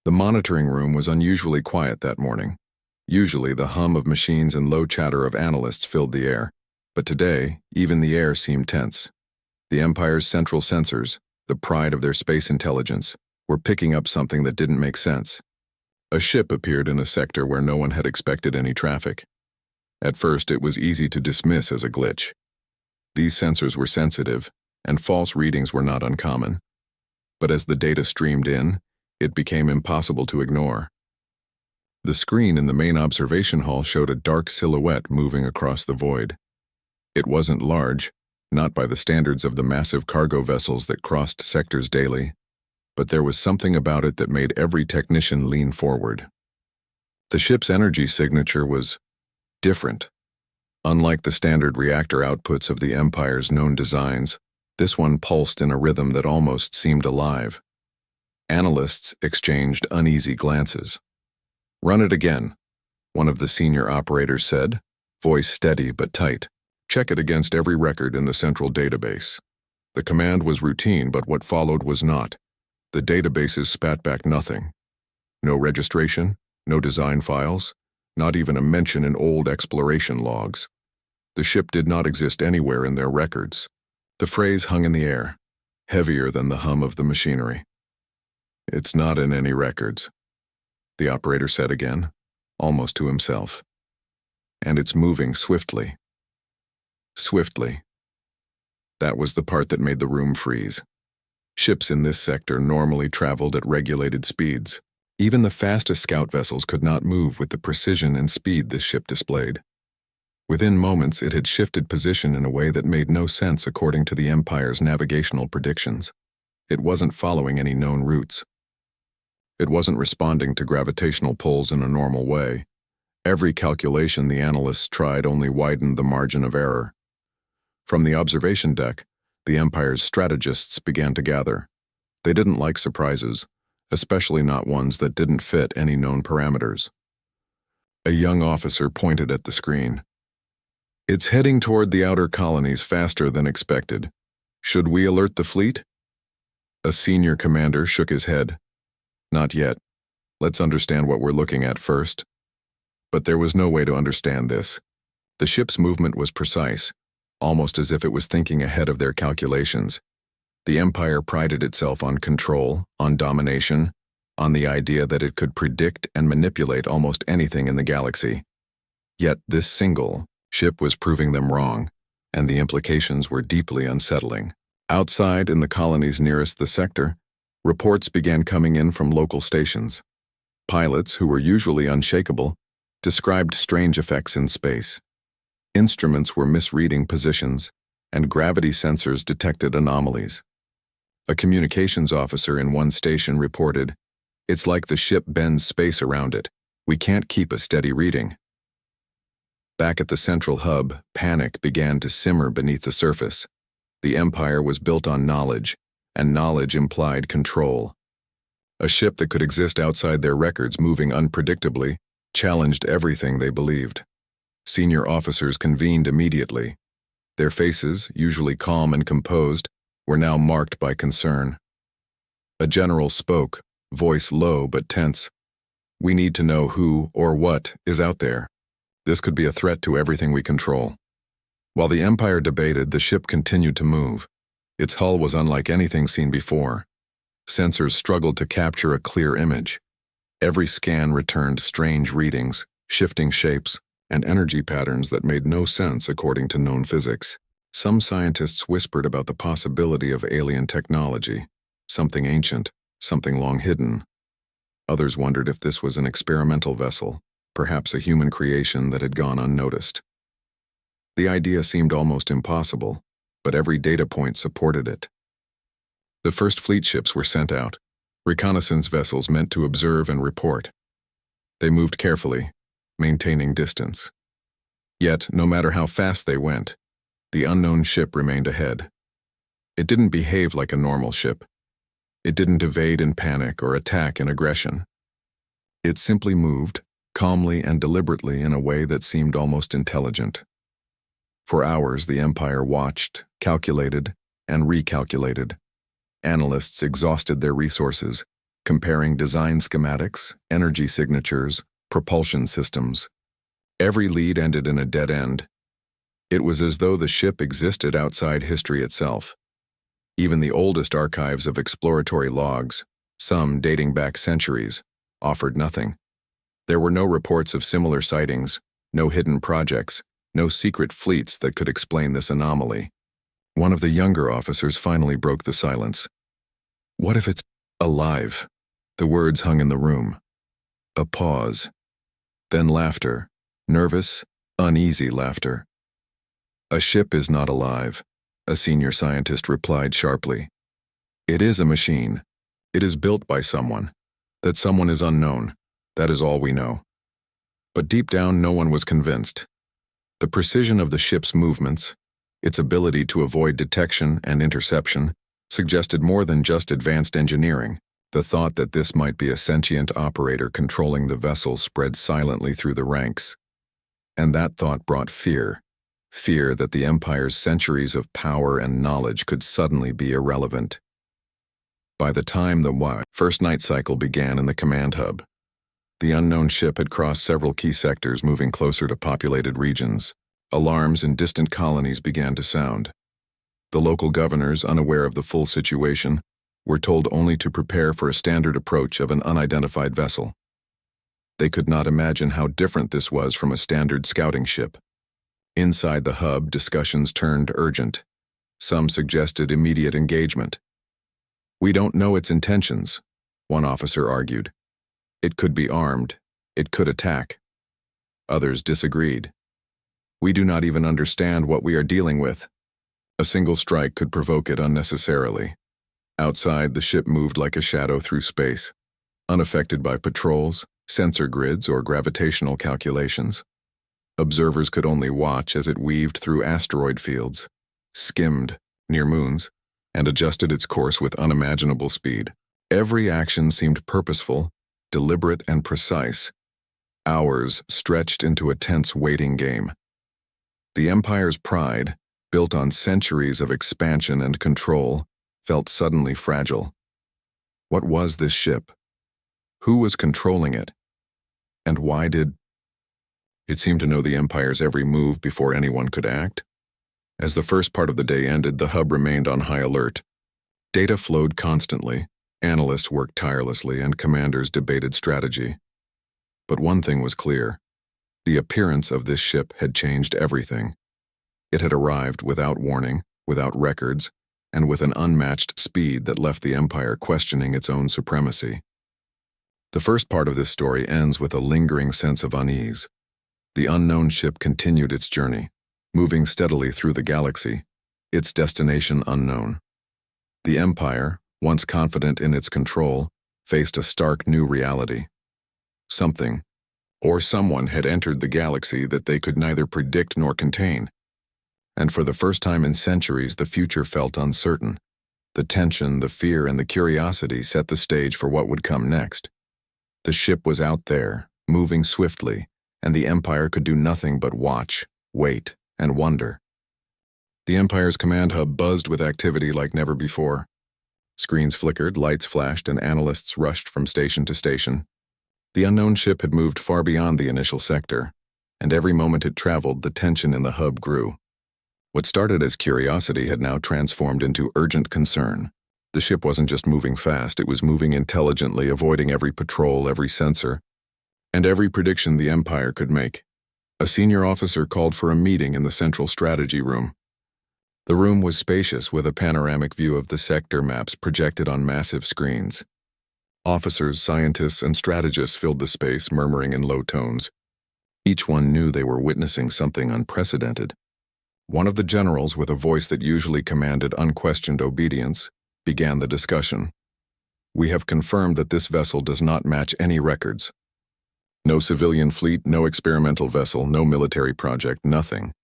The monitoring room was unusually quiet that morning. Usually, the hum of machines and low chatter of analysts filled the air, but today, even the air seemed tense. The Empire's central sensors, the pride of their space intelligence, were picking up something that didn't make sense. A ship appeared in a sector where no one had expected any traffic. At first, it was easy to dismiss as a glitch. These sensors were sensitive, and false readings were not uncommon. But as the data streamed in, it became impossible to ignore. The screen in the main observation hall showed a dark silhouette moving across the void. It wasn't large, not by the standards of the massive cargo vessels that crossed sectors daily, but there was something about it that made every technician lean forward. The ship's energy signature was different. Unlike the standard reactor outputs of the Empire's known designs, this one pulsed in a rhythm that almost seemed alive. Analysts exchanged uneasy glances. "Run it again," one of the senior operators said, voice steady but tight. "Check it against every record in the central database." The command was routine, but what followed was not. The databases spat back nothing. No registration, no design files, not even a mention in old exploration logs. The ship did not exist anywhere in their records. The phrase hung in the air, heavier than the hum of the machinery. "It's not in any records," the operator said again, almost to himself. "And it's moving swiftly." Swiftly. That was the part that made the room freeze. Ships in this sector normally traveled at regulated speeds. Even the fastest scout vessels could not move with the precision and speed this ship displayed. Within moments, it had shifted position in a way that made no sense according to the Empire's navigational predictions. It wasn't following any known routes. It wasn't responding to gravitational pulls in a normal way. Every calculation the analysts tried only widened the margin of error. From the observation deck, the Empire's strategists began to gather. They didn't like surprises, especially not ones that didn't fit any known parameters. A young officer pointed at the screen. "It's heading toward the outer colonies faster than expected. Should we alert the fleet?" A senior commander shook his head. "Not yet. Let's understand what we're looking at first." But there was no way to understand this. The ship's movement was precise, almost as if it was thinking ahead of their calculations. The Empire prided itself on control, on domination, on the idea that it could predict and manipulate almost anything in the galaxy. Yet this single ship was proving them wrong, and the implications were deeply unsettling. Outside, in the colonies nearest the sector, reports began coming in from local stations. Pilots, who were usually unshakable, described strange effects in space. Instruments were misreading positions, and gravity sensors detected anomalies. A communications officer in one station reported, "It's like the ship bends space around it. We can't keep a steady reading." Back at the central hub, panic began to simmer beneath the surface. The Empire was built on knowledge, and knowledge implied control. A ship that could exist outside their records moving unpredictably challenged everything they believed. Senior officers convened immediately. Their faces, usually calm and composed, were now marked by concern. A general spoke, voice low but tense. "We need to know who or what is out there. This could be a threat to everything we control." While the Empire debated, the ship continued to move. Its hull was unlike anything seen before. Sensors struggled to capture a clear image. Every scan returned strange readings, shifting shapes, and energy patterns that made no sense according to known physics. Some scientists whispered about the possibility of alien technology, something ancient, something long hidden. Others wondered if this was an experimental vessel, perhaps a human creation that had gone unnoticed. The idea seemed almost impossible, but every data point supported it. The first fleet ships were sent out, reconnaissance vessels meant to observe and report. They moved carefully, maintaining distance. Yet, no matter how fast they went, the unknown ship remained ahead. It didn't behave like a normal ship. It didn't evade in panic or attack in aggression. It simply moved, calmly and deliberately in a way that seemed almost intelligent. For hours, the Empire watched, calculated, and recalculated. Analysts exhausted their resources, comparing design schematics, energy signatures, propulsion systems. Every lead ended in a dead end. It was as though the ship existed outside history itself. Even the oldest archives of exploratory logs, some dating back centuries, offered nothing. There were no reports of similar sightings, no hidden projects, no secret fleets that could explain this anomaly. One of the younger officers finally broke the silence. "What if it's alive?" The words hung in the room. A pause. Then laughter. Nervous, uneasy laughter. "A ship is not alive," a senior scientist replied sharply. "It is a machine. It is built by someone. That someone is unknown. That is all we know." But deep down, no one was convinced. The precision of the ship's movements, its ability to avoid detection and interception, suggested more than just advanced engineering. The thought that this might be a sentient operator controlling the vessel spread silently through the ranks. And that thought brought fear. Fear that the Empire's centuries of power and knowledge could suddenly be irrelevant. By the time the first night cycle began in the command hub, the unknown ship had crossed several key sectors, moving closer to populated regions. Alarms in distant colonies began to sound. The local governors, unaware of the full situation, were told only to prepare for a standard approach of an unidentified vessel. They could not imagine how different this was from a standard scouting ship. Inside the hub, discussions turned urgent. Some suggested immediate engagement. "We don't know its intentions," one officer argued. "It could be armed. It could attack." Others disagreed. "We do not even understand what we are dealing with. A single strike could provoke it unnecessarily." Outside, the ship moved like a shadow through space, unaffected by patrols, sensor grids, or gravitational calculations. Observers could only watch as it weaved through asteroid fields, skimmed near moons, and adjusted its course with unimaginable speed. Every action seemed purposeful, deliberate, and precise. Hours stretched into a tense waiting game. The Empire's pride, built on centuries of expansion and control, felt suddenly fragile. What was this ship? Who was controlling it? And why did it seem to know the Empire's every move before anyone could act? As the first part of the day ended, the hub remained on high alert. Data flowed constantly, analysts worked tirelessly, and commanders debated strategy. But one thing was clear. The appearance of this ship had changed everything. It had arrived without warning, without records, and with an unmatched speed that left the Empire questioning its own supremacy. The first part of this story ends with a lingering sense of unease. The unknown ship continued its journey, moving steadily through the galaxy, its destination unknown. The Empire, once confident in its control, faced a stark new reality. Something, or someone, had entered the galaxy that they could neither predict nor contain. And for the first time in centuries, the future felt uncertain. The tension, the fear, and the curiosity set the stage for what would come next. The ship was out there, moving swiftly, and the Empire could do nothing but watch, wait, and wonder. The Empire's command hub buzzed with activity like never before. Screens flickered, lights flashed, and analysts rushed from station to station. The unknown ship had moved far beyond the initial sector, and every moment it traveled, the tension in the hub grew. What started as curiosity had now transformed into urgent concern. The ship wasn't just moving fast, it was moving intelligently, avoiding every patrol, every sensor, and every prediction the Empire could make. A senior officer called for a meeting in the central strategy room. The room was spacious, with a panoramic view of the sector maps projected on massive screens. Officers, scientists, and strategists filled the space, murmuring in low tones. Each one knew they were witnessing something unprecedented. One of the generals, with a voice that usually commanded unquestioned obedience, began the discussion. "We have confirmed that this vessel does not match any records. No civilian fleet, no experimental vessel, no military project, nothing.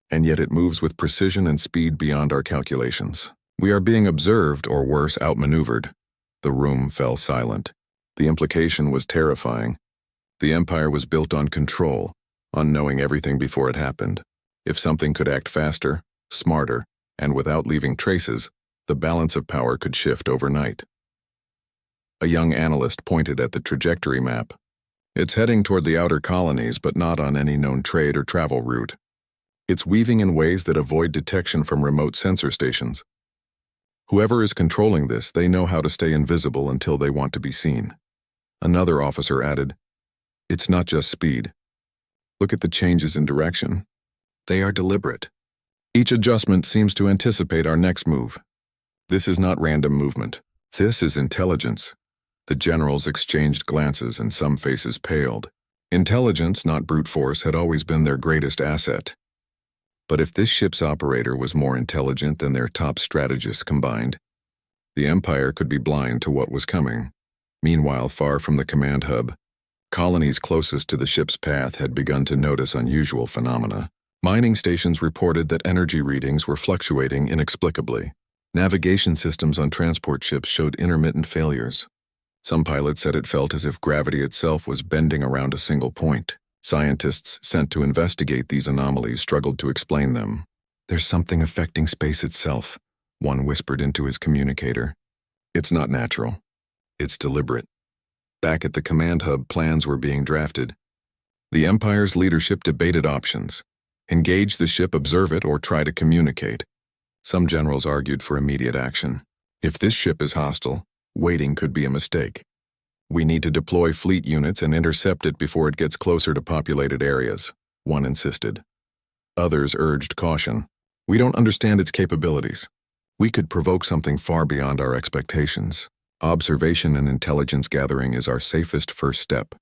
And yet it moves with precision and speed beyond our calculations. We are being observed, or worse, outmaneuvered." The room fell silent. The implication was terrifying. The Empire was built on control, on knowing everything before it happened. If something could act faster, smarter, and without leaving traces, the balance of power could shift overnight. A young analyst pointed at the trajectory map. It's heading toward the outer colonies, but not on any known trade or travel route. It's weaving in ways that avoid detection from remote sensor stations. Whoever is controlling this, they know how to stay invisible until they want to be seen. Another officer added, "It's not just speed. Look at the changes in direction. They are deliberate. Each adjustment seems to anticipate our next move. This is not random movement. This is intelligence." The generals exchanged glances and some faces paled. Intelligence, not brute force, had always been their greatest asset. But if this ship's operator was more intelligent than their top strategists combined, the Empire could be blind to what was coming. Meanwhile, far from the command hub, colonies closest to the ship's path had begun to notice unusual phenomena. Mining stations reported that energy readings were fluctuating inexplicably. Navigation systems on transport ships showed intermittent failures. Some pilots said it felt as if gravity itself was bending around a single point. Scientists sent to investigate these anomalies struggled to explain them. "There's something affecting space itself," one whispered into his communicator. "It's not natural. It's deliberate." Back at the command hub, plans were being drafted. The Empire's leadership debated options: engage the ship, observe it, or try to communicate. Some generals argued for immediate action. If this ship is hostile, waiting could be a mistake. "We need to deploy fleet units and intercept it before it gets closer to populated areas," one insisted. Others urged caution. "We don't understand its capabilities. We could provoke something far beyond our expectations. Observation and intelligence gathering is our safest first step."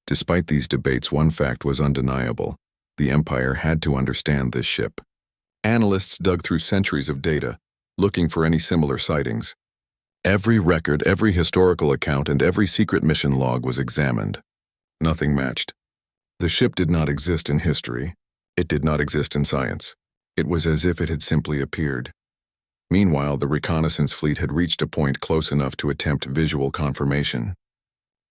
Despite these debates, one fact was undeniable. The Empire had to understand this ship. Analysts dug through centuries of data, looking for any similar sightings. Every record, every historical account, and every secret mission log was examined. Nothing matched. The ship did not exist in history. It did not exist in science. It was as if it had simply appeared. Meanwhile, the reconnaissance fleet had reached a point close enough to attempt visual confirmation.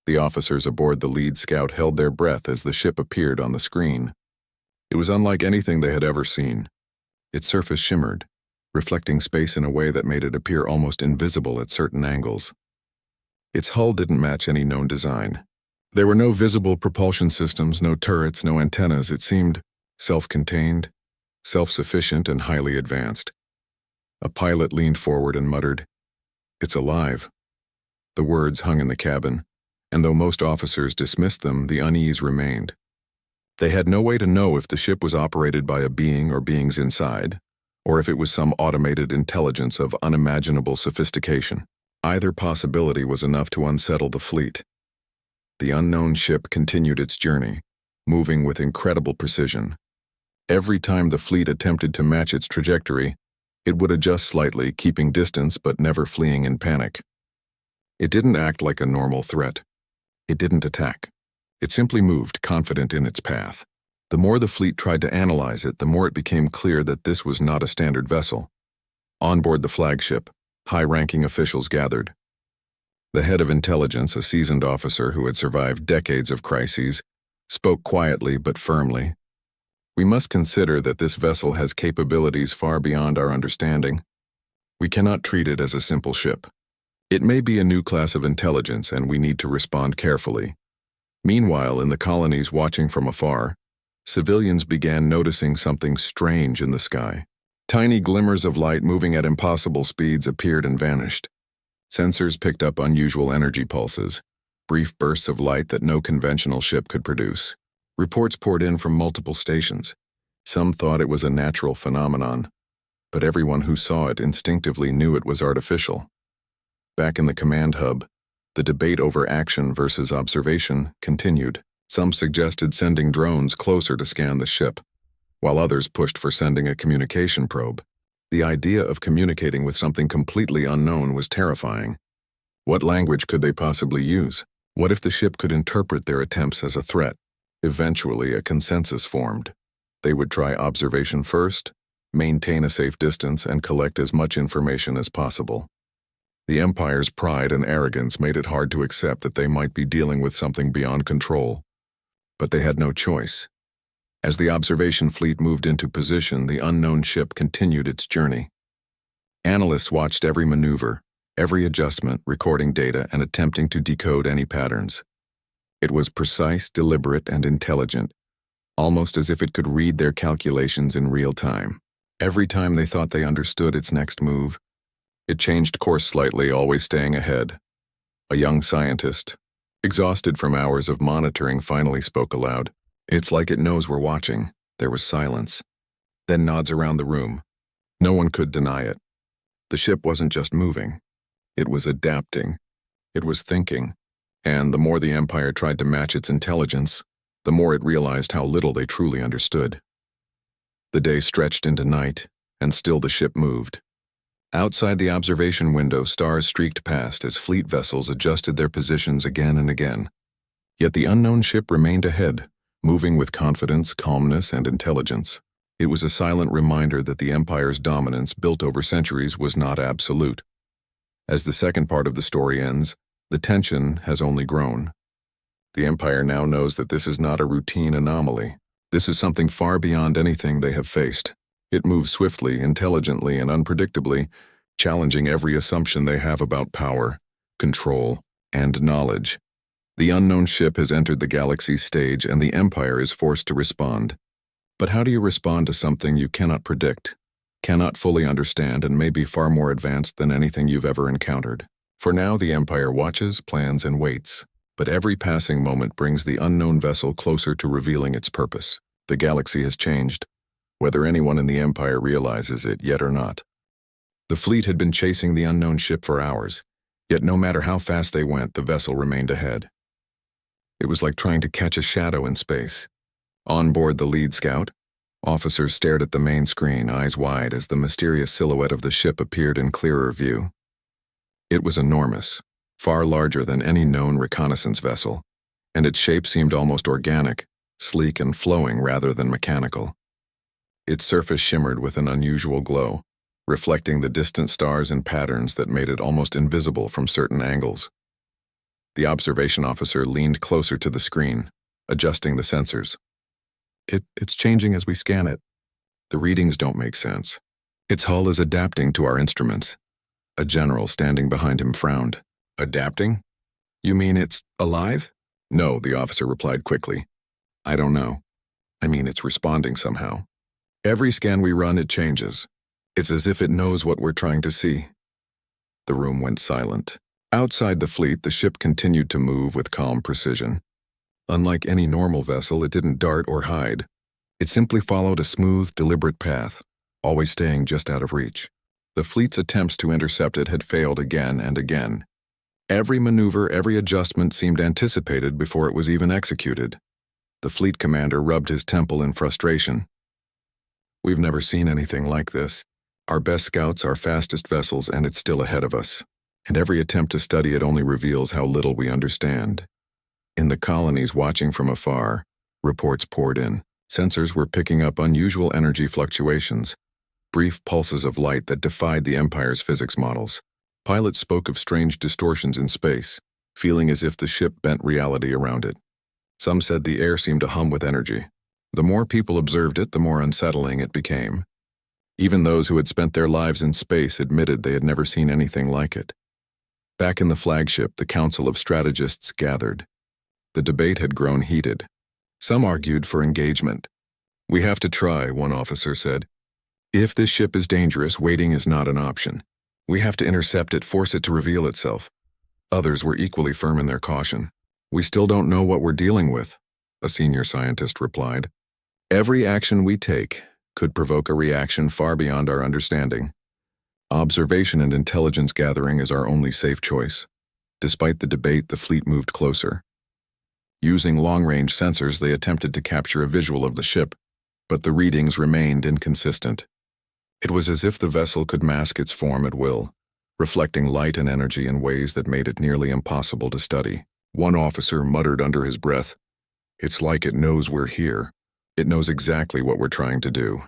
The officers aboard the lead scout held their breath as the ship appeared on the screen. It was unlike anything they had ever seen. Its surface shimmered, reflecting space in a way that made it appear almost invisible at certain angles. Its hull didn't match any known design. There were no visible propulsion systems, no turrets, no antennas. It seemed self-contained, self-sufficient, and highly advanced. A pilot leaned forward and muttered, "It's alive." The words hung in the cabin, and though most officers dismissed them, the unease remained. They had no way to know if the ship was operated by a being or beings inside, or if it was some automated intelligence of unimaginable sophistication. Either possibility was enough to unsettle the fleet. The unknown ship continued its journey, moving with incredible precision. Every time the fleet attempted to match its trajectory, it would adjust slightly, keeping distance but never fleeing in panic. It didn't act like a normal threat. It didn't attack. It simply moved, confident in its path. The more the fleet tried to analyze it, the more it became clear that this was not a standard vessel. On board the flagship, high-ranking officials gathered. The head of intelligence, a seasoned officer who had survived decades of crises, spoke quietly but firmly. "We must consider that this vessel has capabilities far beyond our understanding. We cannot treat it as a simple ship. It may be a new class of intelligence, and we need to respond carefully." Meanwhile, in the colonies watching from afar, civilians began noticing something strange in the sky. Tiny glimmers of light moving at impossible speeds appeared and vanished. Sensors picked up unusual energy pulses, brief bursts of light that no conventional ship could produce. Reports poured in from multiple stations. Some thought it was a natural phenomenon, but everyone who saw it instinctively knew it was artificial. Back in the command hub, the debate over action versus observation continued. Some suggested sending drones closer to scan the ship, while others pushed for sending a communication probe. The idea of communicating with something completely unknown was terrifying. What language could they possibly use? What if the ship could interpret their attempts as a threat? Eventually, a consensus formed. They would try observation first, maintain a safe distance, and collect as much information as possible. The Empire's pride and arrogance made it hard to accept that they might be dealing with something beyond control. But they had no choice. As the observation fleet moved into position, the unknown ship continued its journey. Analysts watched every maneuver, every adjustment, recording data, and attempting to decode any patterns. It was precise, deliberate, and intelligent, almost as if it could read their calculations in real time. Every time they thought they understood its next move, it changed course slightly, always staying ahead. A young scientist, exhausted from hours of monitoring, finally spoke aloud. "It's like it knows we're watching." There was silence. Then nods around the room. No one could deny it. The ship wasn't just moving. It was adapting. It was thinking. And the more the Empire tried to match its intelligence, the more it realized how little they truly understood. The day stretched into night, and still the ship moved. Outside the observation window, stars streaked past as fleet vessels adjusted their positions again and again. Yet the unknown ship remained ahead, moving with confidence, calmness, and intelligence. It was a silent reminder that the Empire's dominance, built over centuries, was not absolute. As the second part of the story ends, the tension has only grown. The Empire now knows that this is not a routine anomaly. This is something far beyond anything they have faced. It moves swiftly, intelligently, and unpredictably, challenging every assumption they have about power, control, and knowledge. The unknown ship has entered the galaxy's stage, and the Empire is forced to respond. But how do you respond to something you cannot predict, cannot fully understand, and may be far more advanced than anything you've ever encountered? For now, the Empire watches, plans, and waits. But every passing moment brings the unknown vessel closer to revealing its purpose. The galaxy has changed, whether anyone in the Empire realizes it yet or not. The fleet had been chasing the unknown ship for hours, yet no matter how fast they went, the vessel remained ahead. It was like trying to catch a shadow in space. On board the lead scout, officers stared at the main screen, eyes wide, as the mysterious silhouette of the ship appeared in clearer view. It was enormous, far larger than any known reconnaissance vessel, and its shape seemed almost organic, sleek and flowing rather than mechanical. Its surface shimmered with an unusual glow, reflecting the distant stars in patterns that made it almost invisible from certain angles. The observation officer leaned closer to the screen, adjusting the sensors. It's changing as we scan it. The readings don't make sense. Its hull is adapting to our instruments. A general standing behind him frowned. Adapting? You mean it's alive? No, the officer replied quickly. I don't know. I mean, it's responding somehow. Every scan we run, it changes. It's as if it knows what we're trying to see. The room went silent. Outside the fleet, the ship continued to move with calm precision. Unlike any normal vessel, it didn't dart or hide. It simply followed a smooth, deliberate path, always staying just out of reach. The fleet's attempts to intercept it had failed again and again. Every maneuver, every adjustment seemed anticipated before it was even executed. The fleet commander rubbed his temple in frustration. We've never seen anything like this. Our best scouts, our fastest vessels, and it's still ahead of us. And every attempt to study it only reveals how little we understand. In the colonies watching from afar, reports poured in. Sensors were picking up unusual energy fluctuations, brief pulses of light that defied the Empire's physics models. Pilots spoke of strange distortions in space, feeling as if the ship bent reality around it. Some said the air seemed to hum with energy. The more people observed it, the more unsettling it became. Even those who had spent their lives in space admitted they had never seen anything like it. Back in the flagship, the council of strategists gathered. The debate had grown heated. Some argued for engagement. We have to try, one officer said. If this ship is dangerous, waiting is not an option. We have to intercept it, force it to reveal itself. Others were equally firm in their caution. We still don't know what we're dealing with, a senior scientist replied. Every action we take could provoke a reaction far beyond our understanding. Observation and intelligence gathering is our only safe choice. Despite the debate, the fleet moved closer. Using long-range sensors, they attempted to capture a visual of the ship, but the readings remained inconsistent. It was as if the vessel could mask its form at will, reflecting light and energy in ways that made it nearly impossible to study. One officer muttered under his breath, "It's like it knows we're here. It knows exactly what we're trying to do."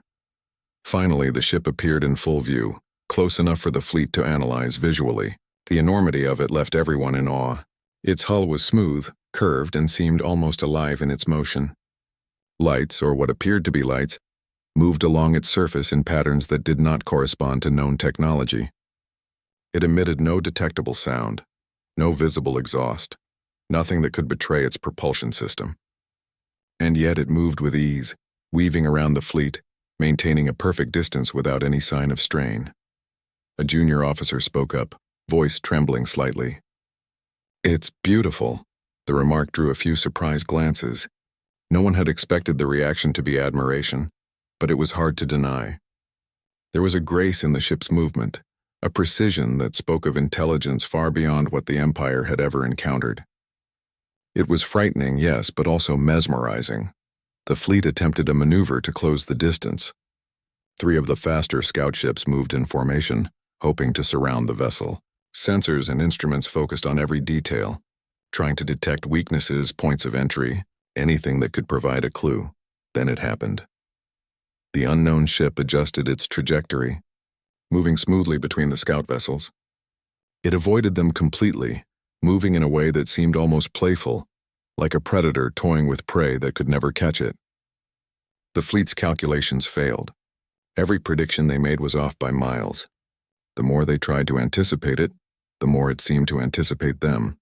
Finally, the ship appeared in full view, close enough for the fleet to analyze visually. The enormity of it left everyone in awe. Its hull was smooth, curved, and seemed almost alive in its motion. Lights, or what appeared to be lights, moved along its surface in patterns that did not correspond to known technology. It emitted no detectable sound, no visible exhaust, nothing that could betray its propulsion system. And yet it moved with ease, weaving around the fleet, maintaining a perfect distance without any sign of strain. A junior officer spoke up, voice trembling slightly. "It's beautiful." The remark drew a few surprised glances. No one had expected the reaction to be admiration, but it was hard to deny. There was a grace in the ship's movement, a precision that spoke of intelligence far beyond what the Empire had ever encountered. It was frightening, yes, but also mesmerizing. The fleet attempted a maneuver to close the distance. 3 of the faster scout ships moved in formation, hoping to surround the vessel. Sensors and instruments focused on every detail, trying to detect weaknesses, points of entry, anything that could provide a clue. Then it happened. The unknown ship adjusted its trajectory, moving smoothly between the scout vessels. It avoided them completely, moving in a way that seemed almost playful, like a predator toying with prey that could never catch it. The fleet's calculations failed. Every prediction they made was off by miles. The more they tried to anticipate it, the more it seemed to anticipate them.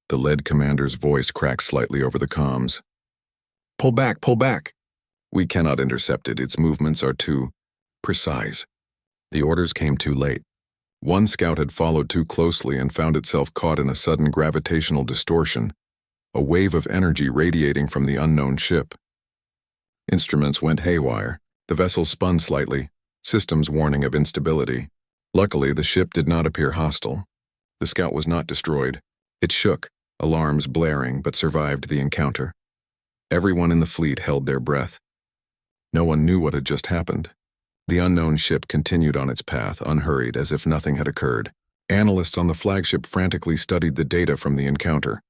The lead commander's voice cracked slightly over the comms. "Pull back, pull back! We cannot intercept it, its movements are too precise." The orders came too late. One scout had followed too closely and found itself caught in a sudden gravitational distortion, a wave of energy radiating from the unknown ship. Instruments went haywire. The vessel spun slightly, systems warning of instability. Luckily, the ship did not appear hostile. The scout was not destroyed. It shook, alarms blaring, but survived the encounter. Everyone in the fleet held their breath. No one knew what had just happened. The unknown ship continued on its path, unhurried, as if nothing had occurred. Analysts on the flagship frantically studied the data from the encounter.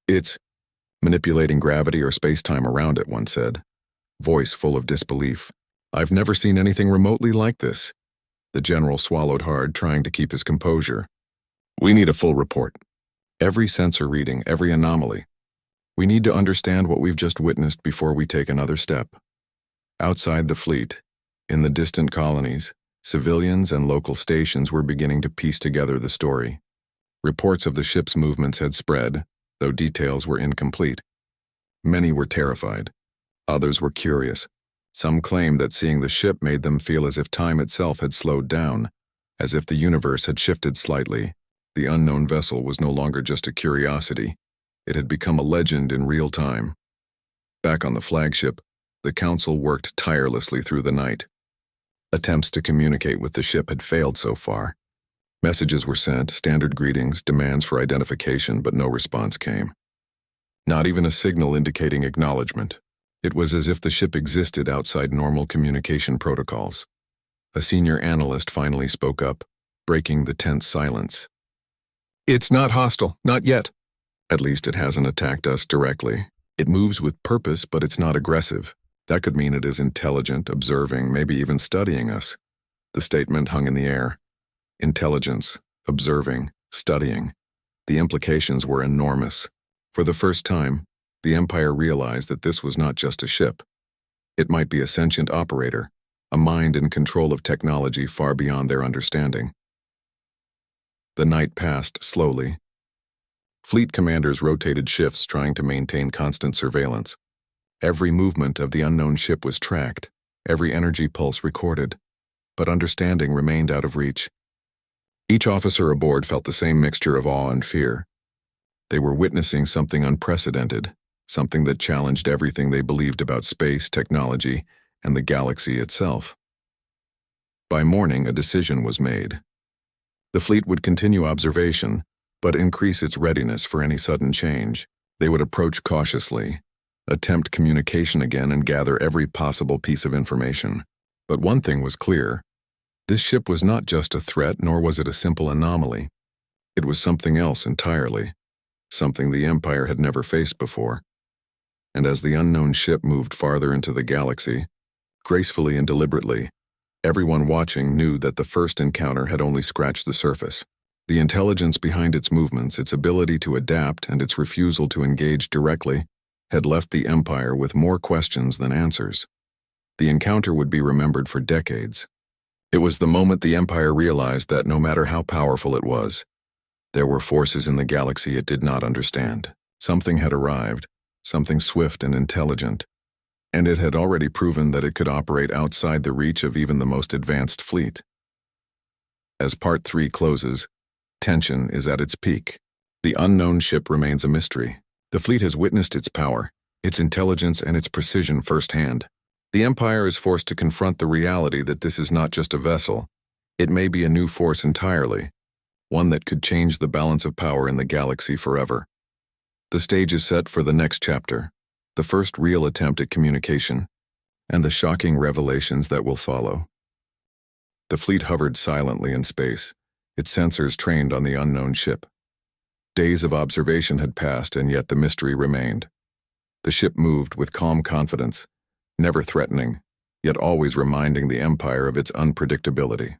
"It's manipulating gravity or space-time around it," one said, voice full of disbelief. "I've never seen anything remotely like this." The general swallowed hard, trying to keep his composure. "We need a full report. Every sensor reading, every anomaly. We need to understand what we've just witnessed before we take another step." Outside the fleet, in the distant colonies, civilians and local stations were beginning to piece together the story. Reports of the ship's movements had spread, though details were incomplete. Many were terrified. Others were curious. Some claimed that seeing the ship made them feel as if time itself had slowed down, as if the universe had shifted slightly. The unknown vessel was no longer just a curiosity. It had become a legend in real time. Back on the flagship, the Council worked tirelessly through the night. Attempts to communicate with the ship had failed so far. Messages were sent, standard greetings, demands for identification, but no response came. Not even a signal indicating acknowledgement. It was as if the ship existed outside normal communication protocols. A senior analyst finally spoke up, breaking the tense silence. "It's not hostile, not yet. At least it hasn't attacked us directly. It moves with purpose, but it's not aggressive. That could mean it is intelligent, observing, maybe even studying us." The statement hung in the air. Intelligence, observing, studying. The implications were enormous. For the first time, the Empire realized that this was not just a ship. It might be a sentient operator, a mind in control of technology far beyond their understanding. The night passed slowly. Fleet commanders rotated shifts, trying to maintain constant surveillance. Every movement of the unknown ship was tracked, every energy pulse recorded, but understanding remained out of reach. Each officer aboard felt the same mixture of awe and fear. They were witnessing something unprecedented, something that challenged everything they believed about space, technology, and the galaxy itself. By morning, a decision was made. The fleet would continue observation, but increase its readiness for any sudden change. They would approach cautiously, attempt communication again, and gather every possible piece of information. But one thing was clear. This ship was not just a threat, nor was it a simple anomaly. It was something else entirely, something the Empire had never faced before. And as the unknown ship moved farther into the galaxy, gracefully and deliberately, everyone watching knew that the first encounter had only scratched the surface. The intelligence behind its movements, its ability to adapt, and its refusal to engage directly had left the Empire with more questions than answers. The encounter would be remembered for decades. It was the moment the Empire realized that no matter how powerful it was, there were forces in the galaxy it did not understand. Something had arrived, something swift and intelligent, and it had already proven that it could operate outside the reach of even the most advanced fleet. As Part 3 closes, tension is at its peak. The unknown ship remains a mystery. The fleet has witnessed its power, its intelligence, and its precision firsthand. The Empire is forced to confront the reality that this is not just a vessel. It may be a new force entirely, one that could change the balance of power in the galaxy forever. The stage is set for the next chapter, the first real attempt at communication, and the shocking revelations that will follow. The fleet hovered silently in space, its sensors trained on the unknown ship. Days of observation had passed, and yet the mystery remained. The ship moved with calm confidence, never threatening, yet always reminding the Empire of its unpredictability.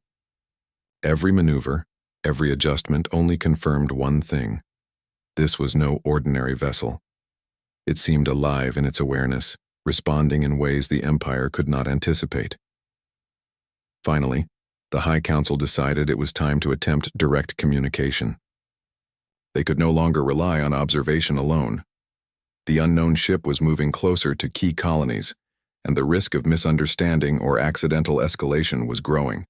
Every maneuver, every adjustment only confirmed one thing. This was no ordinary vessel. It seemed alive in its awareness, responding in ways the Empire could not anticipate. Finally, the High Council decided it was time to attempt direct communication. They could no longer rely on observation alone. The unknown ship was moving closer to key colonies, and the risk of misunderstanding or accidental escalation was growing.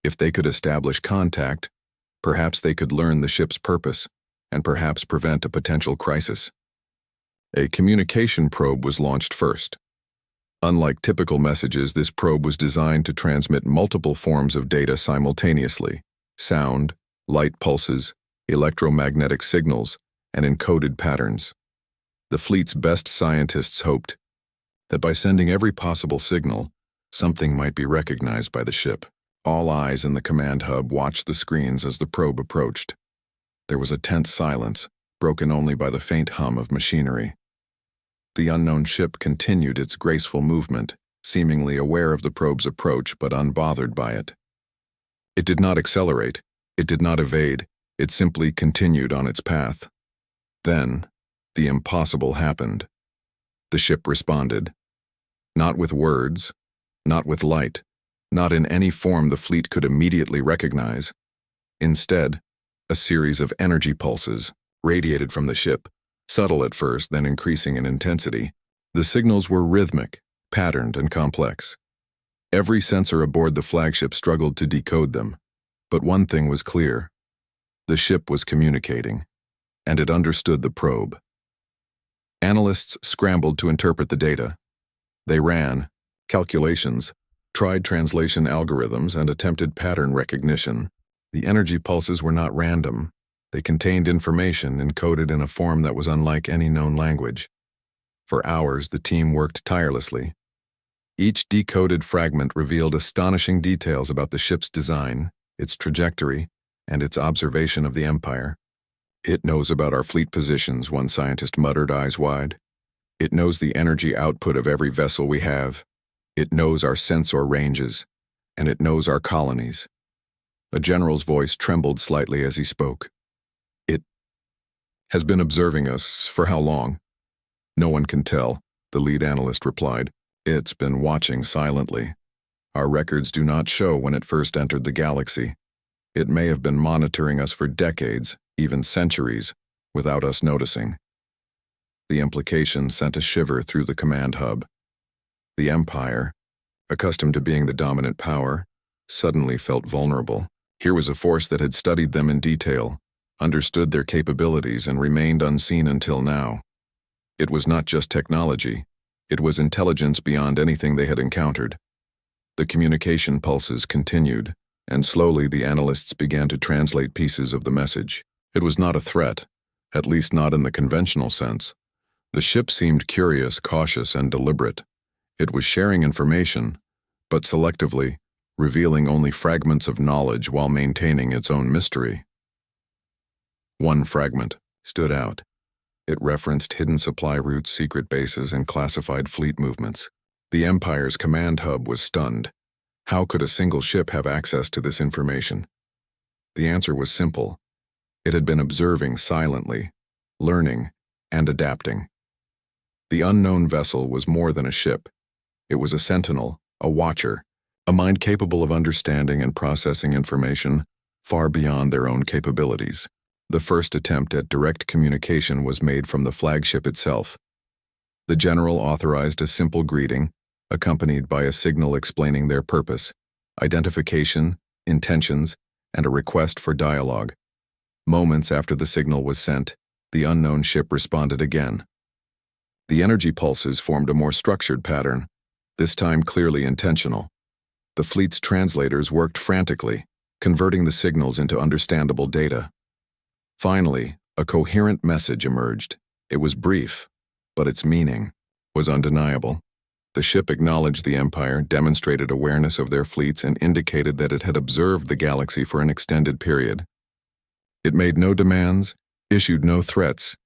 If they could establish contact, perhaps they could learn the ship's purpose, and perhaps prevent a potential crisis. A communication probe was launched first. Unlike typical messages, this probe was designed to transmit multiple forms of data simultaneously: sound, light pulses, electromagnetic signals, and encoded patterns. The fleet's best scientists hoped that by sending every possible signal, something might be recognized by the ship. All eyes in the command hub watched the screens as the probe approached. There was a tense silence, broken only by the faint hum of machinery. The unknown ship continued its graceful movement, seemingly aware of the probe's approach but unbothered by it. It did not accelerate, it did not evade, it simply continued on its path. Then, the impossible happened. The ship responded. Not with words, not with light, not in any form the fleet could immediately recognize. Instead, a series of energy pulses radiated from the ship, subtle at first, then increasing in intensity. The signals were rhythmic, patterned, and complex. Every sensor aboard the flagship struggled to decode them, but one thing was clear. The ship was communicating, and it understood the probe. Analysts scrambled to interpret the data. They ran calculations, tried translation algorithms, and attempted pattern recognition. The energy pulses were not random. They contained information encoded in a form that was unlike any known language. For hours, the team worked tirelessly. Each decoded fragment revealed astonishing details about the ship's design, its trajectory, and its observation of the Empire. "It knows about our fleet positions," one scientist muttered, eyes wide. "It knows the energy output of every vessel we have. It knows our sensor ranges, and it knows our colonies." A general's voice trembled slightly as he spoke. "It has been observing us for how long?" "No one can tell," the lead analyst replied. "It's been watching silently. Our records do not show when it first entered the galaxy. It may have been monitoring us for decades, even centuries, without us noticing." The implication sent a shiver through the command hub. The Empire, accustomed to being the dominant power, suddenly felt vulnerable. Here was a force that had studied them in detail, understood their capabilities, and remained unseen until now. It was not just technology, it was intelligence beyond anything they had encountered. The communication pulses continued, and slowly the analysts began to translate pieces of the message. It was not a threat, at least not in the conventional sense. The ship seemed curious, cautious, and deliberate. It was sharing information, but selectively, revealing only fragments of knowledge while maintaining its own mystery. One fragment stood out. It referenced hidden supply routes, secret bases, and classified fleet movements. The Empire's command hub was stunned. How could a single ship have access to this information? The answer was simple. It had been observing silently, learning, and adapting. The unknown vessel was more than a ship. It was a sentinel, a watcher, a mind capable of understanding and processing information far beyond their own capabilities. The first attempt at direct communication was made from the flagship itself. The general authorized a simple greeting, accompanied by a signal explaining their purpose, identification, intentions, and a request for dialogue. Moments after the signal was sent, the unknown ship responded again. The energy pulses formed a more structured pattern, this time clearly intentional. The fleet's translators worked frantically, converting the signals into understandable data. Finally, a coherent message emerged. It was brief, but its meaning was undeniable. The ship acknowledged the Empire, demonstrated awareness of their fleets, and indicated that it had observed the galaxy for an extended period. It made no demands, issued no threats,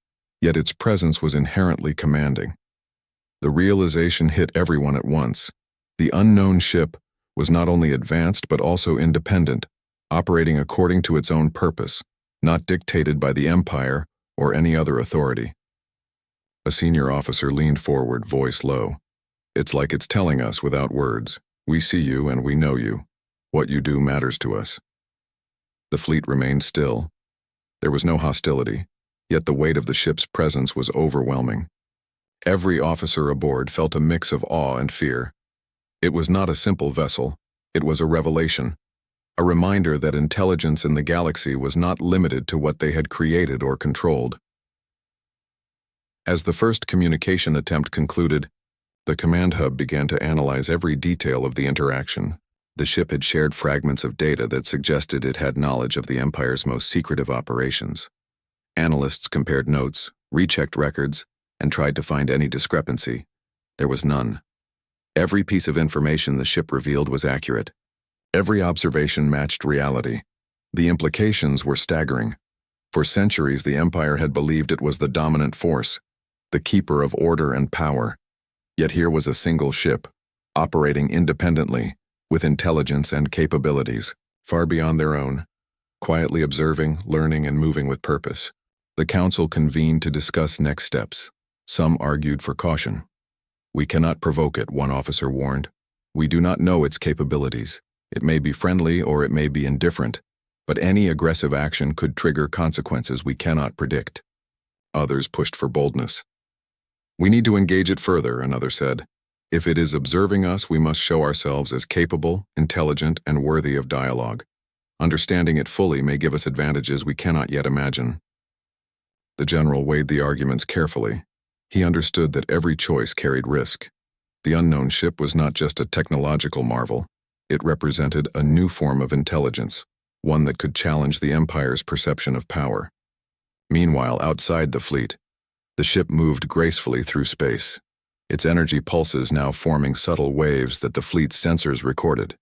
yet its presence was inherently commanding. The realization hit everyone at once. The unknown ship was not only advanced but also independent, operating according to its own purpose, not dictated by the Empire or any other authority. A senior officer leaned forward, voice low. "It's like it's telling us without words. We see you and we know you. What you do matters to us." The fleet remained still. There was no hostility, yet the weight of the ship's presence was overwhelming. Every officer aboard felt a mix of awe and fear. It was not a simple vessel, it was a revelation, a reminder that intelligence in the galaxy was not limited to what they had created or controlled. As the first communication attempt concluded, the command hub began to analyze every detail of the interaction. The ship had shared fragments of data that suggested it had knowledge of the Empire's most secretive operations. Analysts compared notes, rechecked records, and tried to find any discrepancy. There was none. Every piece of information the ship revealed was accurate. Every observation matched reality. The implications were staggering. For centuries, the Empire had believed it was the dominant force, the keeper of order and power. Yet here was a single ship, operating independently, with intelligence and capabilities far beyond their own, quietly observing, learning, and moving with purpose. The council convened to discuss next steps. Some argued for caution. "We cannot provoke it," one officer warned. "We do not know its capabilities. It may be friendly or it may be indifferent, but any aggressive action could trigger consequences we cannot predict." Others pushed for boldness. "We need to engage it further," another said. "If it is observing us, we must show ourselves as capable, intelligent, and worthy of dialogue. Understanding it fully may give us advantages we cannot yet imagine." The general weighed the arguments carefully. He understood that every choice carried risk. The unknown ship was not just a technological marvel. It represented a new form of intelligence, one that could challenge the Empire's perception of power. Meanwhile, outside the fleet, the ship moved gracefully through space, its energy pulses now forming subtle waves that the fleet's sensors recorded.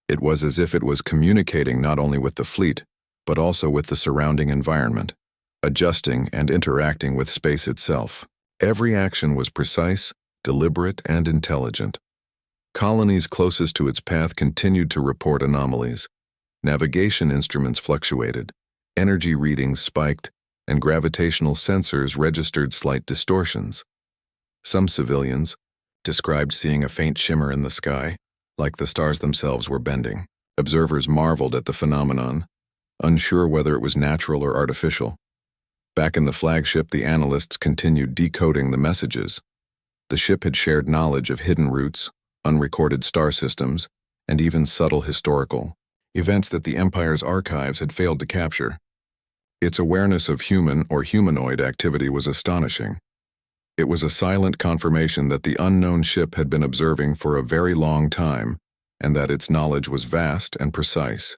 It was as if it was communicating not only with the fleet, but also with the surrounding environment, adjusting and interacting with space itself. Every action was precise, deliberate, and intelligent. Colonies closest to its path continued to report anomalies. Navigation instruments fluctuated, energy readings spiked, and gravitational sensors registered slight distortions. Some civilians described seeing a faint shimmer in the sky, like the stars themselves were bending. Observers marveled at the phenomenon, unsure whether it was natural or artificial. Back in the flagship, the analysts continued decoding the messages. The ship had shared knowledge of hidden routes, unrecorded star systems, and even subtle historical events that the Empire's archives had failed to capture. Its awareness of human or humanoid activity was astonishing. It was a silent confirmation that the unknown ship had been observing for a very long time, and that its knowledge was vast and precise.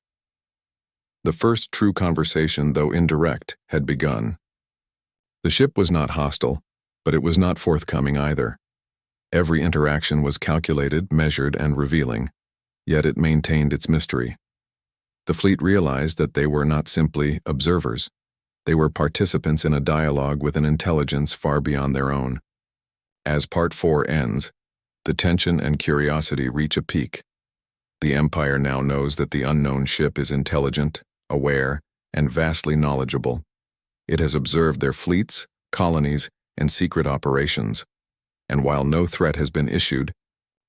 The first true conversation, though indirect, had begun. The ship was not hostile, but it was not forthcoming either. Every interaction was calculated, measured, and revealing, yet it maintained its mystery. The fleet realized that they were not simply observers. They were participants in a dialogue with an intelligence far beyond their own. As Part 4 ends, the tension and curiosity reach a peak. The Empire now knows that the unknown ship is intelligent, aware, and vastly knowledgeable. It has observed their fleets, colonies, and secret operations, and while no threat has been issued,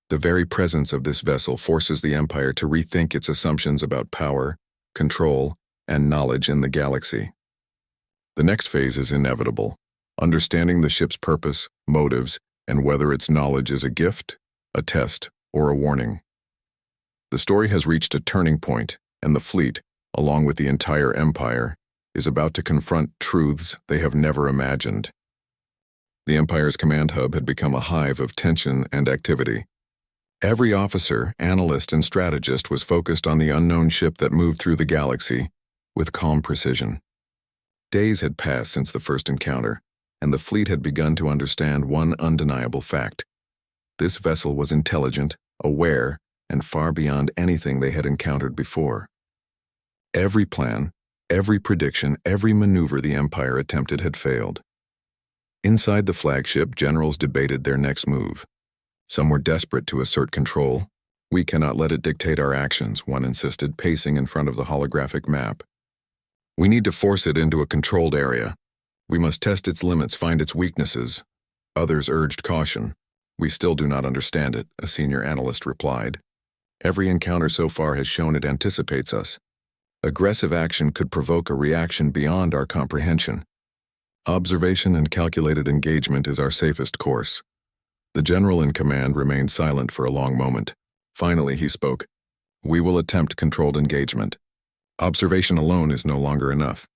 The very presence of this vessel forces the Empire to rethink its assumptions about power, control, and knowledge in the galaxy. The next phase is inevitable, understanding the ship's purpose, motives, and whether its knowledge is a gift, a test, or a warning. The story has reached a turning point, and the fleet, along with the entire Empire, is about to confront truths they have never imagined. The Empire's command hub had become a hive of tension and activity. Every officer, analyst, and strategist was focused on the unknown ship that moved through the galaxy with calm precision. Days had passed since the first encounter, and the fleet had begun to understand one undeniable fact. This vessel was intelligent, aware, and far beyond anything they had encountered before. Every plan, every prediction, every maneuver the Empire attempted had failed. Inside the flagship, generals debated their next move. Some were desperate to assert control. "We cannot let it dictate our actions," one insisted, pacing in front of the holographic map. "We need to force it into a controlled area. We must test its limits, find its weaknesses." Others urged caution. "We still do not understand it," a senior analyst replied. "Every encounter so far has shown it anticipates us. Aggressive action could provoke a reaction beyond our comprehension. Observation and calculated engagement is our safest course." The general in command remained silent for a long moment. Finally, he spoke. "We will attempt controlled engagement. Observation alone is no longer enough.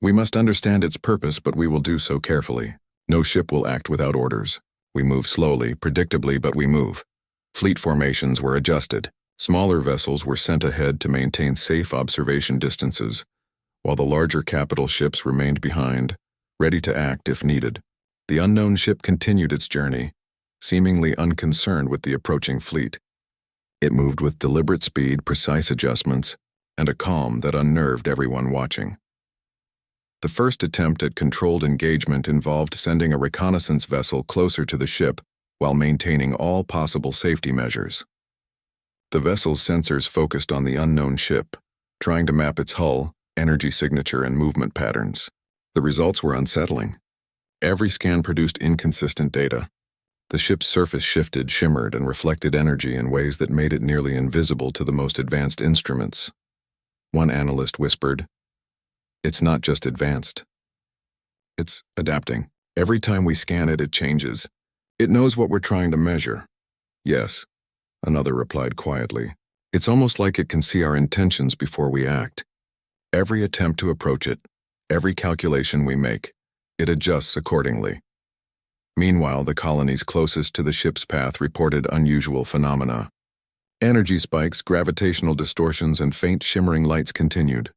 We must understand its purpose, but we will do so carefully. No ship will act without orders. We move slowly, predictably, but we move." Fleet formations were adjusted. Smaller vessels were sent ahead to maintain safe observation distances, while the larger capital ships remained behind, ready to act if needed. The unknown ship continued its journey, seemingly unconcerned with the approaching fleet. It moved with deliberate speed, precise adjustments, and a calm that unnerved everyone watching. The first attempt at controlled engagement involved sending a reconnaissance vessel closer to the ship while maintaining all possible safety measures. The vessel's sensors focused on the unknown ship, trying to map its hull, energy signature, and movement patterns. The results were unsettling. Every scan produced inconsistent data. The ship's surface shifted, shimmered, and reflected energy in ways that made it nearly invisible to the most advanced instruments. One analyst whispered, "It's not just advanced. It's adapting. Every time we scan it, it changes. It knows what we're trying to measure." "Yes," another replied quietly. "It's almost like it can see our intentions before we act. Every attempt to approach it, every calculation we make, it adjusts accordingly." Meanwhile, the colonies closest to the ship's path reported unusual phenomena. Energy spikes, gravitational distortions, and faint shimmering lights continued.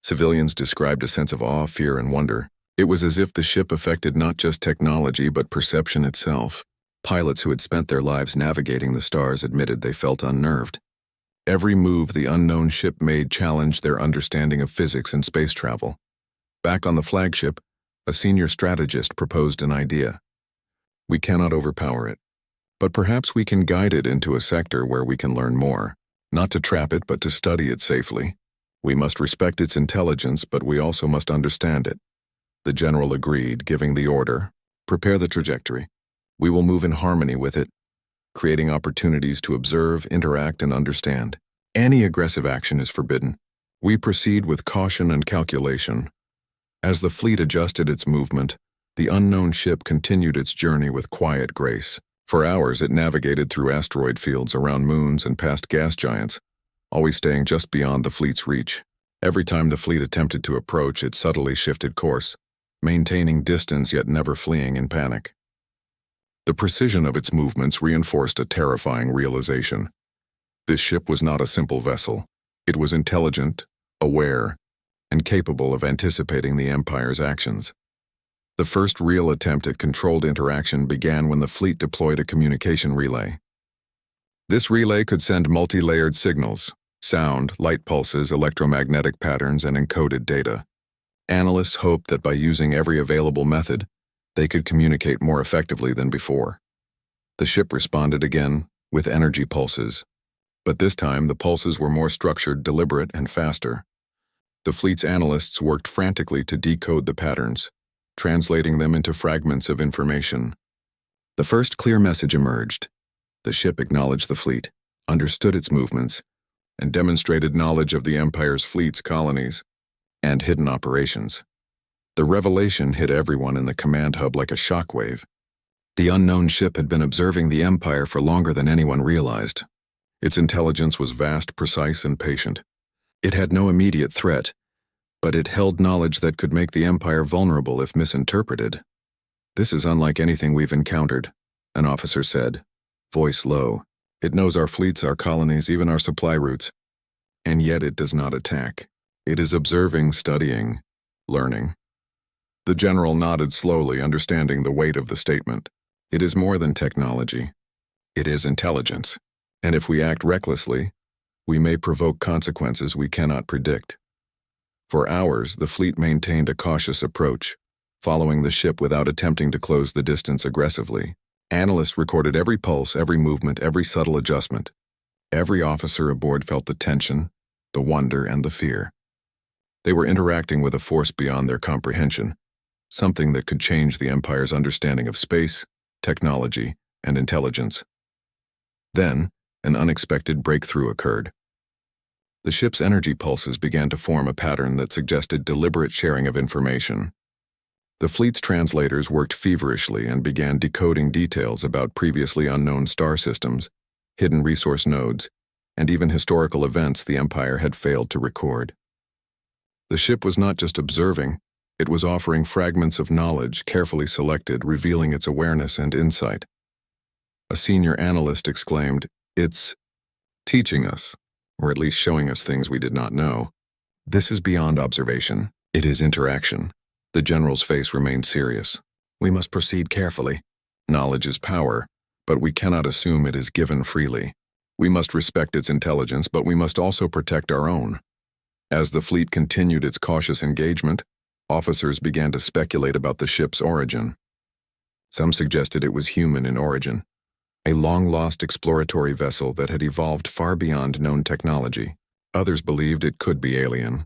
Civilians described a sense of awe, fear, and wonder. It was as if the ship affected not just technology but perception itself. Pilots who had spent their lives navigating the stars admitted they felt unnerved. Every move the unknown ship made challenged their understanding of physics and space travel. Back on the flagship, a senior strategist proposed an idea. "We cannot overpower it, but perhaps we can guide it into a sector where we can learn more, not to trap it but to study it safely. We must respect its intelligence, but we also must understand it." The general agreed, giving the order, "Prepare the trajectory. We will move in harmony with it, creating opportunities to observe, interact, and understand. Any aggressive action is forbidden. We proceed with caution and calculation." As the fleet adjusted its movement, the unknown ship continued its journey with quiet grace. For hours it navigated through asteroid fields, around moons, and past gas giants, always staying just beyond the fleet's reach. Every time the fleet attempted to approach, it subtly shifted course, maintaining distance yet never fleeing in panic. The precision of its movements reinforced a terrifying realization. This ship was not a simple vessel. It was intelligent, aware, and capable of anticipating the Empire's actions. The first real attempt at controlled interaction began when the fleet deployed a communication relay. This relay could send multi-layered signals, sound, light pulses, electromagnetic patterns, and encoded data. Analysts hoped that by using every available method, they could communicate more effectively than before. The ship responded again with energy pulses, but this time the pulses were more structured, deliberate, and faster. The fleet's analysts worked frantically to decode the patterns, translating them into fragments of information. The first clear message emerged. The ship acknowledged the fleet, understood its movements, and demonstrated knowledge of the Empire's fleets, colonies, and hidden operations. The revelation hit everyone in the command hub like a shockwave. The unknown ship had been observing the Empire for longer than anyone realized. Its intelligence was vast, precise, and patient. It had no immediate threat, but it held knowledge that could make the Empire vulnerable if misinterpreted. "This is unlike anything we've encountered," an officer said, voice low. "It knows our fleets, our colonies, even our supply routes. And yet it does not attack. It is observing, studying, learning." The general nodded slowly, understanding the weight of the statement. It is more than technology. It is intelligence. And if we act recklessly, we may provoke consequences we cannot predict. For hours, the fleet maintained a cautious approach, following the ship without attempting to close the distance aggressively. Analysts recorded every pulse, every movement, every subtle adjustment. Every officer aboard felt the tension, the wonder, and the fear. They were interacting with a force beyond their comprehension, something that could change the Empire's understanding of space, technology, and intelligence. Then, an unexpected breakthrough occurred. The ship's energy pulses began to form a pattern that suggested deliberate sharing of information. The fleet's translators worked feverishly and began decoding details about previously unknown star systems, hidden resource nodes, and even historical events the Empire had failed to record. The ship was not just observing, it was offering fragments of knowledge, carefully selected, revealing its awareness and insight. A senior analyst exclaimed, "It's teaching us, or at least showing us things we did not know. This is beyond observation. It is interaction." The general's face remained serious. "We must proceed carefully. Knowledge is power, but we cannot assume it is given freely. We must respect its intelligence, but we must also protect our own." As the fleet continued its cautious engagement, officers began to speculate about the ship's origin. Some suggested it was human in origin, a long-lost exploratory vessel that had evolved far beyond known technology. Others believed it could be alien,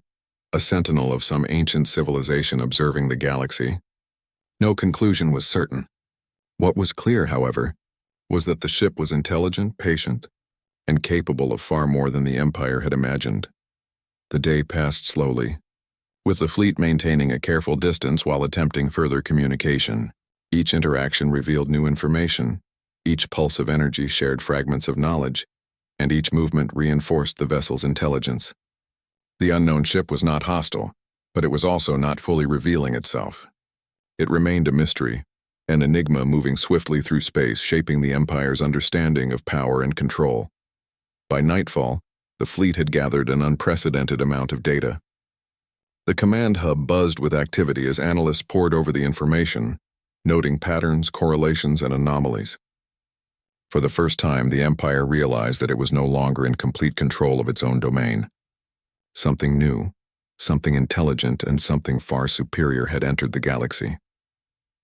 a sentinel of some ancient civilization observing the galaxy. No conclusion was certain. What was clear, however, was that the ship was intelligent, patient, and capable of far more than the Empire had imagined. The day passed slowly, with the fleet maintaining a careful distance while attempting further communication. Each interaction revealed new information, each pulse of energy shared fragments of knowledge, and each movement reinforced the vessel's intelligence. The unknown ship was not hostile, but it was also not fully revealing itself. It remained a mystery, an enigma moving swiftly through space, shaping the Empire's understanding of power and control. By nightfall, the fleet had gathered an unprecedented amount of data. The command hub buzzed with activity as analysts pored over the information, noting patterns, correlations, and anomalies. For the first time, the Empire realized that it was no longer in complete control of its own domain. Something new, something intelligent, and something far superior had entered the galaxy.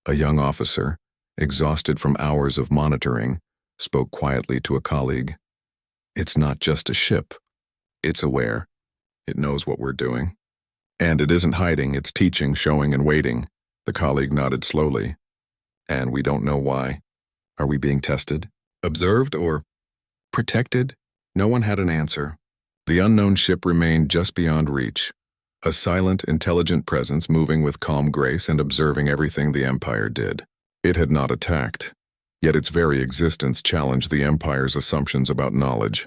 A young officer, exhausted from hours of monitoring, spoke quietly to a colleague. "It's not just a ship. It's aware. It knows what we're doing. And it isn't hiding, it's teaching, showing, and waiting." The colleague nodded slowly. "And we don't know why. Are we being tested? Observed or protected?" No one had an answer. The unknown ship remained just beyond reach, a silent, intelligent presence moving with calm grace and observing everything the Empire did. It had not attacked, yet its very existence challenged the Empire's assumptions about knowledge,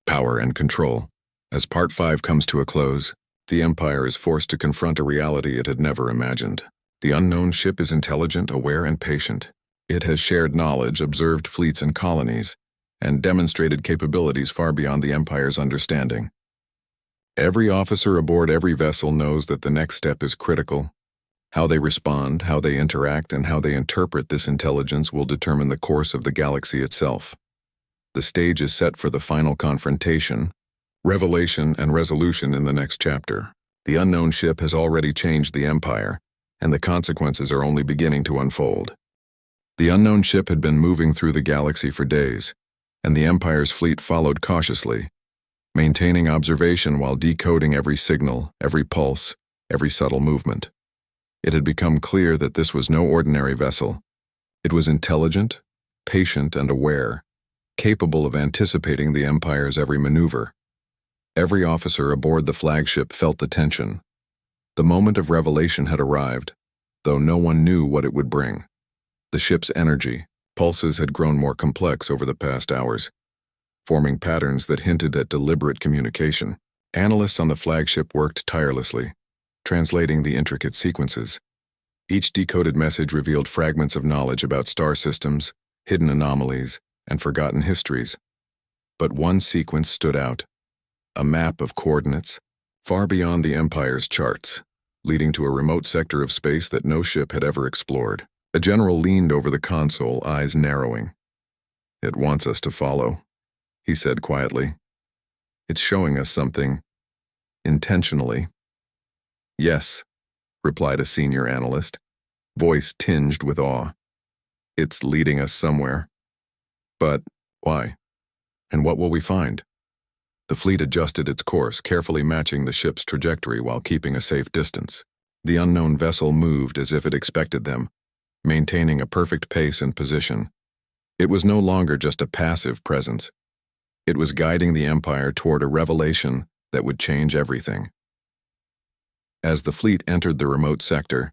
power, and control. As Part 5 comes to a close, the Empire is forced to confront a reality it had never imagined. The unknown ship is intelligent, aware, and patient. It has shared knowledge, observed fleets and colonies, and demonstrated capabilities far beyond the Empire's understanding. Every officer aboard every vessel knows that the next step is critical. How they respond, how they interact, and how they interpret this intelligence will determine the course of the galaxy itself. The stage is set for the final confrontation, revelation, and resolution in the next chapter. The unknown ship has already changed the Empire, and the consequences are only beginning to unfold. The unknown ship had been moving through the galaxy for days, and the Empire's fleet followed cautiously, maintaining observation while decoding every signal, every pulse, every subtle movement. It had become clear that this was no ordinary vessel. It was intelligent, patient, and aware, capable of anticipating the Empire's every maneuver. Every officer aboard the flagship felt the tension. The moment of revelation had arrived, though no one knew what it would bring. The ship's energy, pulses had grown more complex over the past hours, forming patterns that hinted at deliberate communication. Analysts on the flagship worked tirelessly, translating the intricate sequences. Each decoded message revealed fragments of knowledge about star systems, hidden anomalies, and forgotten histories. But one sequence stood out, a map of coordinates, far beyond the Empire's charts, leading to a remote sector of space that no ship had ever explored. A general leaned over the console, eyes narrowing. "It wants us to follow," he said quietly. "It's showing us something, intentionally." "Yes," replied a senior analyst, voice tinged with awe. "It's leading us somewhere. But why? And what will we find?" The fleet adjusted its course, carefully matching the ship's trajectory while keeping a safe distance. The unknown vessel moved as if it expected them, maintaining a perfect pace and position. It was no longer just a passive presence. It was guiding the Empire toward a revelation that would change everything. As the fleet entered the remote sector,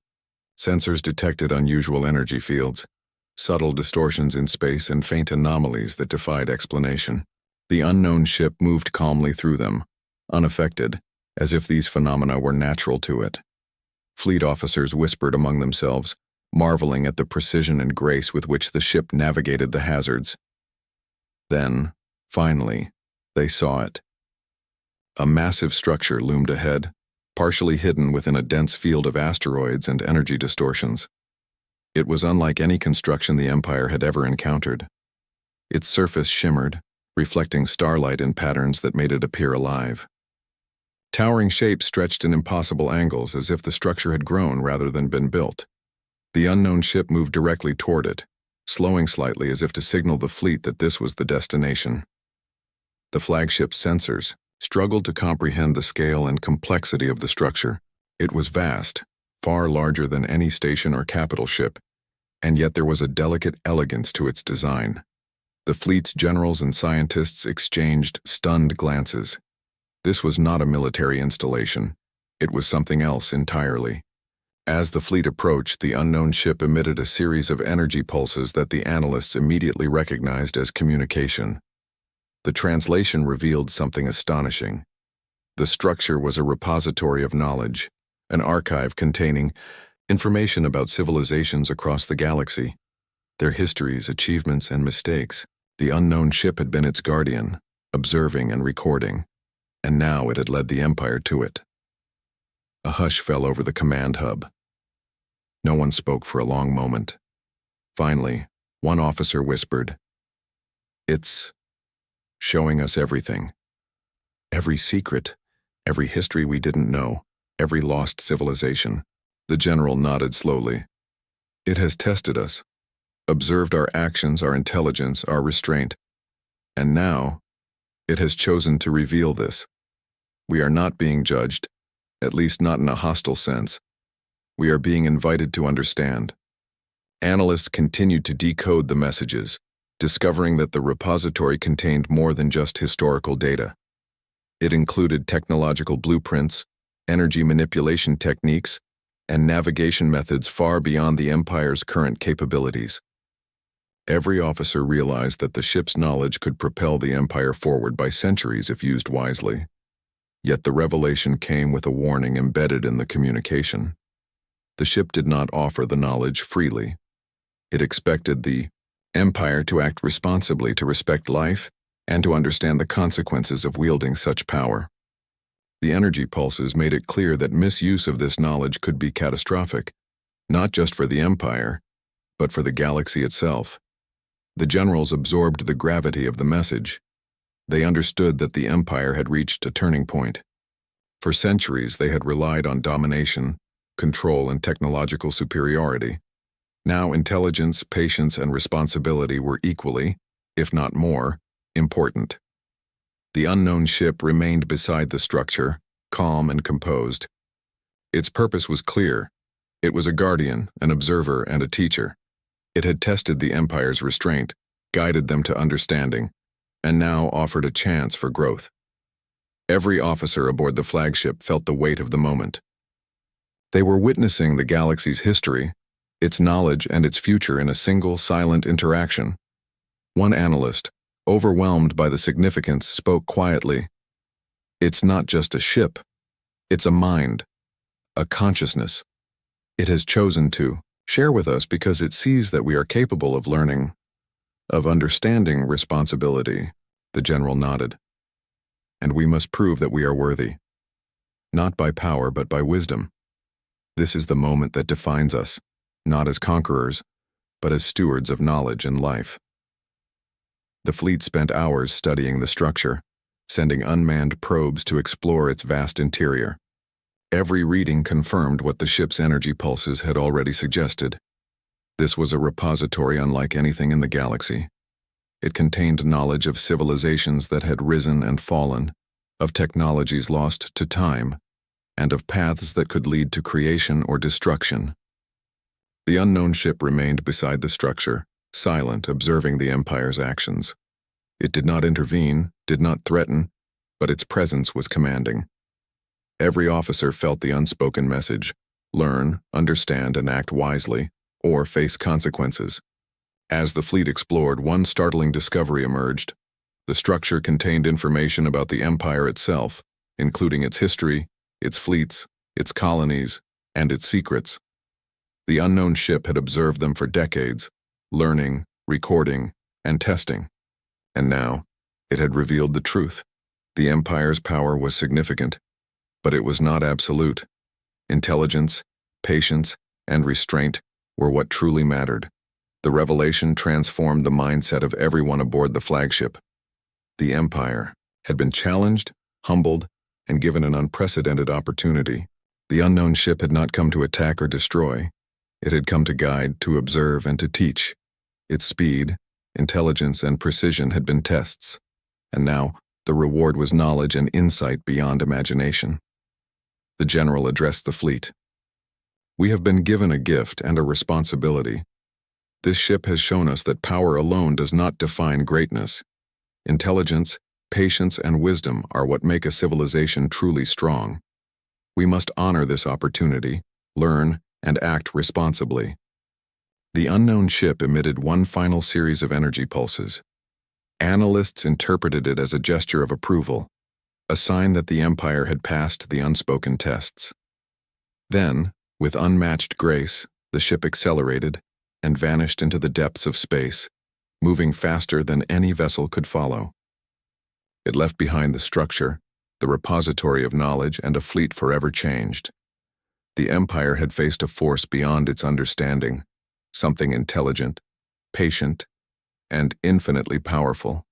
sensors detected unusual energy fields, subtle distortions in space, and faint anomalies that defied explanation. The unknown ship moved calmly through them, unaffected, as if these phenomena were natural to it. Fleet officers whispered among themselves, marveling at the precision and grace with which the ship navigated the hazards. Then, finally, they saw it. A massive structure loomed ahead, partially hidden within a dense field of asteroids and energy distortions. It was unlike any construction the Empire had ever encountered. Its surface shimmered, reflecting starlight in patterns that made it appear alive. Towering shapes stretched in impossible angles as if the structure had grown rather than been built. The unknown ship moved directly toward it, slowing slightly as if to signal the fleet that this was the destination. The flagship's sensors struggled to comprehend the scale and complexity of the structure. It was vast, far larger than any station or capital ship, and yet there was a delicate elegance to its design. The fleet's generals and scientists exchanged stunned glances. This was not a military installation. It was something else entirely. As the fleet approached, the unknown ship emitted a series of energy pulses that the analysts immediately recognized as communication. The translation revealed something astonishing. The structure was a repository of knowledge, an archive containing information about civilizations across the galaxy, their histories, achievements, and mistakes. The unknown ship had been its guardian, observing and recording, and now it had led the Empire to it. A hush fell over the command hub. No one spoke for a long moment. Finally, one officer whispered, "It's showing us everything. Every secret, every history we didn't know, every lost civilization." The general nodded slowly. "It has tested us, observed our actions, our intelligence, our restraint, and now it has chosen to reveal this. We are not being judged, at least not in a hostile sense. We are being invited to understand." Analysts continued to decode the messages, discovering that the repository contained more than just historical data. It included technological blueprints, energy manipulation techniques, and navigation methods far beyond the Empire's current capabilities. Every officer realized that the ship's knowledge could propel the Empire forward by centuries if used wisely. Yet the revelation came with a warning embedded in the communication. The ship did not offer the knowledge freely. It expected the Empire to act responsibly, to respect life, and to understand the consequences of wielding such power. The energy pulses made it clear that misuse of this knowledge could be catastrophic, not just for the Empire, but for the galaxy itself. The generals absorbed the gravity of the message. They understood that the Empire had reached a turning point. For centuries, they had relied on domination, control, and technological superiority. Now intelligence, patience, and responsibility were equally, if not more, important. The unknown ship remained beside the structure, calm and composed. Its purpose was clear. It was a guardian, an observer, and a teacher. It had tested the Empire's restraint, guided them to understanding, and now offered a chance for growth. Every officer aboard the flagship felt the weight of the moment. They were witnessing the galaxy's history, its knowledge, and its future in a single, silent interaction. One analyst, overwhelmed by the significance, spoke quietly. "It's not just a ship. It's a mind, a consciousness. It has chosen to share with us because it sees that we are capable of learning, of understanding responsibility." The general nodded. "And we must prove that we are worthy, not by power but by wisdom. This is the moment that defines us, not as conquerors, but as stewards of knowledge and life." The fleet spent hours studying the structure, sending unmanned probes to explore its vast interior. Every reading confirmed what the ship's energy pulses had already suggested. This was a repository unlike anything in the galaxy. It contained knowledge of civilizations that had risen and fallen, of technologies lost to time, and of paths that could lead to creation or destruction. The unknown ship remained beside the structure, silent, observing the Empire's actions. It did not intervene, did not threaten, but its presence was commanding. Every officer felt the unspoken message: learn, understand, and act wisely, or face consequences. As the fleet explored, one startling discovery emerged. The structure contained information about the Empire itself, including its history, its fleets, its colonies, and its secrets. The unknown ship had observed them for decades, learning, recording, and testing. And now, it had revealed the truth. The Empire's power was significant, but it was not absolute. Intelligence, patience, and restraint were what truly mattered. The revelation transformed the mindset of everyone aboard the flagship. The Empire had been challenged, humbled, and given an unprecedented opportunity. The unknown ship had not come to attack or destroy. It had come to guide, to observe, and to teach. Its speed, intelligence, and precision had been tests, and now the reward was knowledge and insight beyond imagination. The general addressed the fleet. "We have been given a gift and a responsibility. This ship has shown us that power alone does not define greatness. Intelligence, patience, and wisdom are what make a civilization truly strong. We must honor this opportunity, learn, and act responsibly." The unknown ship emitted one final series of energy pulses. Analysts interpreted it as a gesture of approval, a sign that the Empire had passed the unspoken tests. Then, with unmatched grace, the ship accelerated and vanished into the depths of space, moving faster than any vessel could follow. It left behind the structure, the repository of knowledge, and a fleet forever changed. The Empire had faced a force beyond its understanding, something intelligent, patient, and infinitely powerful.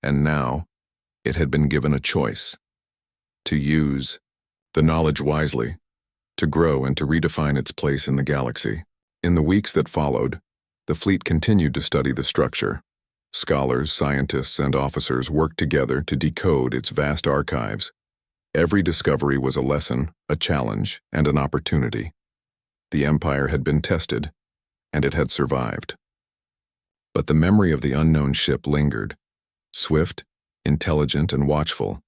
And now, it had been given a choice: to use the knowledge wisely, to grow and to redefine its place in the galaxy. In the weeks that followed, the fleet continued to study the structure. Scholars, scientists, and officers worked together to decode its vast archives. Every discovery was a lesson, a challenge, and an opportunity. The Empire had been tested, and it had survived. But the memory of the unknown ship lingered, swift, intelligent, and watchful,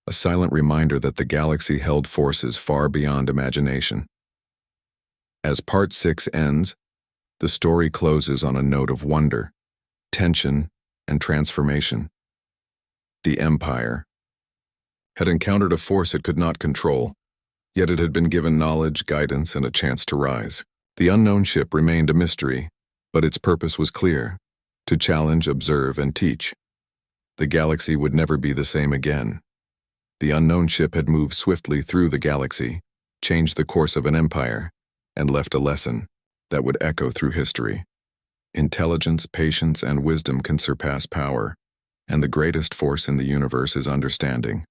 a silent reminder that the galaxy held forces far beyond imagination. As Part 6 ends, the story closes on a note of wonder, tension, and transformation. The Empire had encountered a force it could not control, yet it had been given knowledge, guidance, and a chance to rise. The unknown ship remained a mystery, but its purpose was clear: to challenge, observe, and teach. The galaxy would never be the same again. The unknown ship had moved swiftly through the galaxy, changed the course of an empire, and left a lesson that would echo through history. Intelligence, patience, and wisdom can surpass power, and the greatest force in the universe is understanding.